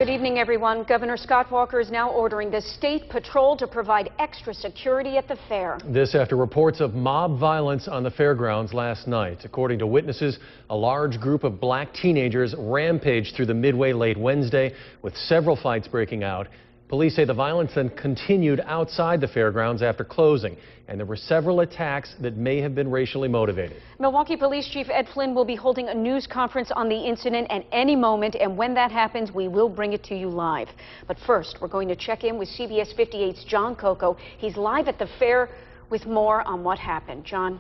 Good evening, everyone. Governor Scott Walker is now ordering the state patrol to provide extra security at the fair. This after reports of mob violence on the fairgrounds last night. According to witnesses, a large group of black teenagers rampaged through the Midway late Wednesday, with several fights breaking out. Police say the violence then continued outside the fairgrounds after closing, and there were several attacks that may have been racially motivated. Milwaukee Police Chief Ed Flynn will be holding a news conference on the incident at any moment, and when that happens, we will bring it to you live. But first, we're going to check in with CBS 58's John Coco. He's live at the fair with more on what happened. John?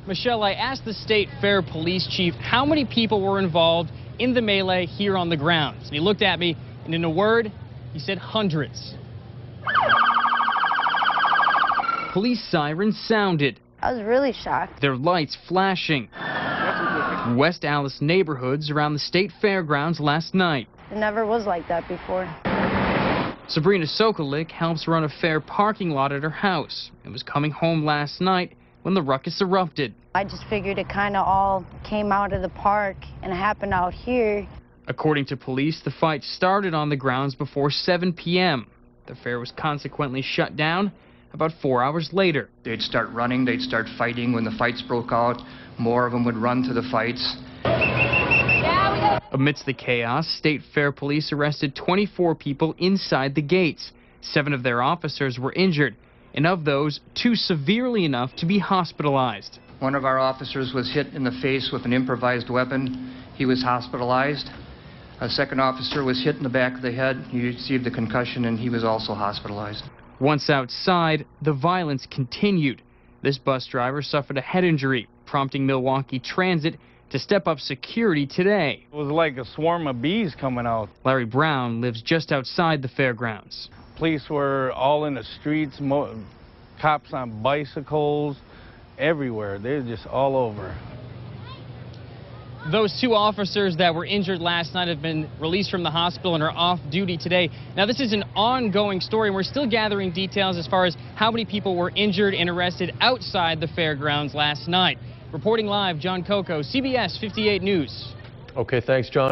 Michelle, I asked the state fair police chief how many people were involved in the melee here on the grounds. And he looked at me, and in a word, he said hundreds. Police sirens sounded. I was really shocked. Their lights flashing. West Allis neighborhoods around the state fairgrounds last night. It never was like that before. Sabrina Sokolik helps run a fair parking lot at her house and was coming home last night when the ruckus erupted. I just figured it kind of all came out of the park and it happened out here. According to police, the fight started on the grounds before 7 p.m. The fair was consequently shut down about 4 hours later. They'd start running, they'd start fighting. When the fights broke out, more of them would run to the fights. Amidst the chaos, state fair police arrested 24 people inside the gates. 7 of their officers were injured, and of those, 2 severely enough to be hospitalized. One of our officers was hit in the face with an improvised weapon. He was hospitalized. A second officer was hit in the back of the head. He received a concussion, and he was also hospitalized. Once outside, the violence continued. This bus driver suffered a head injury, prompting Milwaukee Transit to step up security today. It was like a swarm of bees coming out. Larry Brown lives just outside the fairgrounds. Police were all in the streets, cops on bicycles, everywhere. They're just all over. Those 2 officers that were injured last night have been released from the hospital and are off duty today. Now, this is an ongoing story, and we're still gathering details as far as how many people were injured and arrested outside the fairgrounds last night. Reporting live, John Coco, CBS 58 News. Okay, thanks, John.